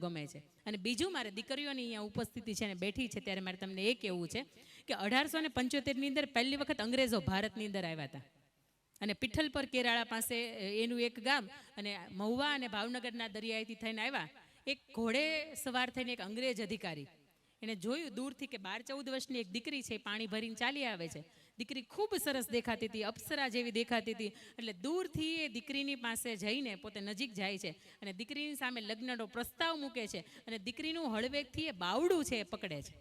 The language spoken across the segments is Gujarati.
ગમે છે. અને બીજું મારે દીકરીઓની અહીંયા ઉપસ્થિતિ છે ને બેઠી છે ત્યારે મારે તમને એ કહેવું છે કે 1875ની અંદર પહેલી વખત અંગ્રેજો ભારતની અંદર આવ્યા હતા અને પિઠ્ઠલપર કેરાળા પાસે એનું એક ગામ અને મહુવા અને ભાવનગરના દરિયાએથી થઈને આવ્યા. એક ઘોડે સવાર થઈને એક અંગ્રેજ અધિકારી એને જોયું દૂરથી કે 12-14 વર્ષની એક દીકરી છે પાણી ભરીને ચાલી આવે છે. દીકરી ખૂબ સરસ દેખાતી હતી, અપ્સરા જેવી દેખાતી હતી. એટલે દૂરથી એ દીકરીની પાસે જઈને પોતે નજીક જાય છે અને દીકરીની સામે લગ્નનો પ્રસ્તાવ મૂકે છે અને દીકરીનું હળવેકથી એ બાવડું છે એ પકડે છે.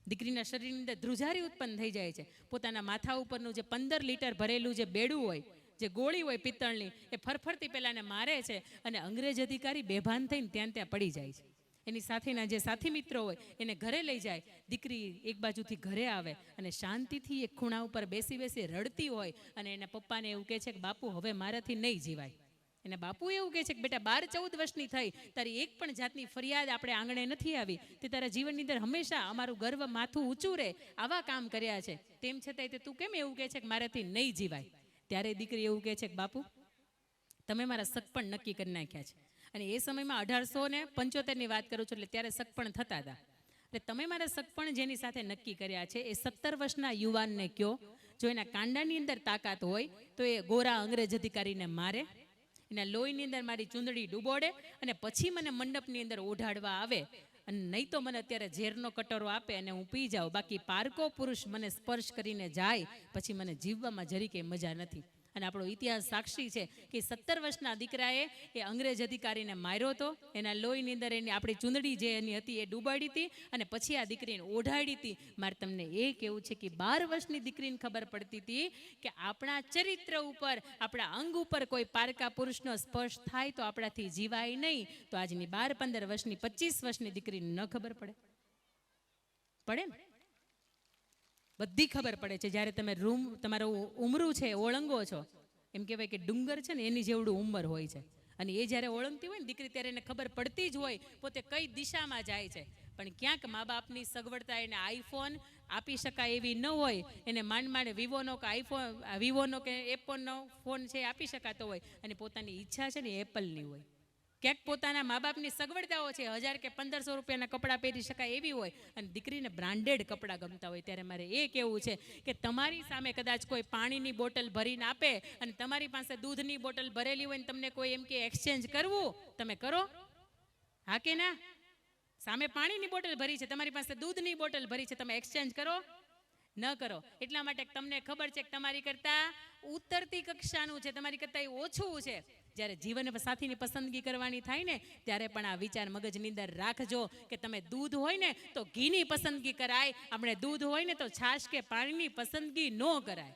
દીકરીના શરીરની અંદર ધ્રુજારી ઉત્પન્ન થઈ જાય છે. પોતાના માથા ઉપરનું જે 15 લીટર ભરેલું જે બેડું હોય, જે ગોળી હોય પિત્તળની, એ ફરફરતી પેલાને મારે છે અને અંગ્રેજ અધિકારી બેભાન થઈને ત્યાં પડી જાય છે. એની સાથેના જે સાથી મિત્રો હોય એને ઘરે લઈ જાય. દીકરી એક બાજુથી ઘરે આવે અને શાંતિથી એક ખૂણા ઉપર બેસી રડતી હોય અને એના પપ્પાને એવું કહે છે કે બાપુ હવે મારાથી નહીં જીવાય. એને બાપુ એવું કહે છે કે બેટા 12-14 વર્ષની થઈ, તારી એક પણ જાતની ફરિયાદ આપણે આંગણે નથી આવી, તે તારા જીવનની અંદર હંમેશા અમારું ગર્વ માથું ઊંચું રહે આવા કામ કર્યા છે, તેમ છતાંય તું કેમ એવું કહે છે કે મારાથી નહીં જીવાય? ત્યારે દીકરી એવું કહે છે કે બાપુ તમે મારા સગપણ નક્કી કરી નાખ્યા છે. અને એ સમયમાં 1875ની વાત કરું છું એટલે ત્યારે સગપણ થતા હતા. એટલે તમે મારા સગપણ જેની સાથે નક્કી કર્યા છે એ 17 વર્ષના યુવાનને કયો, જો એના કાંડાની અંદર તાકાત હોય તો એ ગોરા અંગ્રેજ અધિકારીને મારે, એના લોહીની અંદર મારી ચૂંદડી ડૂબોડે અને પછી મને મંડપની અંદર ઓઢાડવા આવે. અને નહીં તો મને અત્યારે ઝેરનો કટોરો આપે અને હું પી જાઉં. બાકી પારકો પુરુષ મને સ્પર્શ કરીને જાય પછી મને જીવવામાં જરી કંઈ મજા નથી. અને આપણો ઇતિહાસ સાક્ષી છે કે 17 વર્ષના દીકરાએ એ અંગ્રેજ અધિકારીને માર્યો હતો. એના લોહીની અંદર એની આપણી ચૂંદડી જે એની હતી એ ડૂબાડી હતી અને પછી આ દીકરીને ઓઢાડી હતી. મારે તમને એ કહેવું છે કે 12 વર્ષની દીકરીને ખબર પડતી હતી કે આપણા ચરિત્ર ઉપર, આપણા અંગ ઉપર કોઈ પારકા પુરુષનો સ્પર્શ થાય તો આપણાથી જીવાય નહીં. તો આજની 12-15 વર્ષની 25 વર્ષની દીકરીને ન ખબર પડે? પડે ને? બધી ખબર પડે છે. જ્યારે તમે તમારું ઉમરું છે ઓળંગો છો, એમ કહેવાય કે ડુંગર છે ને એની જેવડું ઉંમર હોય છે. અને એ જ્યારે ઓળંગતી હોય ને દીકરી ત્યારે એને ખબર પડતી જ હોય પોતે કઈ દિશામાં જાય છે. પણ ક્યાંક મા બાપની સગવડતા એને આઈફોન આપી શકાય એવી ન હોય, એને માંડ વિવોનો કે એપલનો ફોન છે આપી શકાતો હોય અને પોતાની ઈચ્છા છે ને એપલની હોય. ક્યાંક પોતાના મા બાપની સગવડતાઓ છે 1000 કે 1500 રૂપિયાના કપડાં પહેરી શકાય એવી હોય અને દીકરીને બ્રાન્ડેડ કપડાં ગમતા હોય. ત્યારે મારે એ કહેવું છે કે તમારી સામે કદાચ કોઈ પાણીની બોટલ ભરીને આપે અને તમારી પાસે દૂધની બોટલ ભરેલી હોય ને તમને કોઈ એમ કે એક્સચેન્જ કરવું, તમે કરો? હા કે ના? સામે પાણીની બોટલ ભરી છે, તમારી પાસે દૂધની બોટલ ભરી છે, તમે એક્સચેન્જ કરો? ન કરો. એટલા માટે તમને ખબર છે કે તમારી કરતાં ઉતરતી કક્ષાનું છે, તમારી કરતાં એ ઓછું છે. જ્યારે જીવન સાથીની પસંદગી કરવાની થાય ને ત્યારે પણ આ વિચાર મગજની અંદર રાખજો કે તમે દૂધ હોય ને તો ઘીની પસંદગી કરાય, આપણે દૂધ હોય ને તો છાશ કે પાણીની પસંદગી ન કરાય.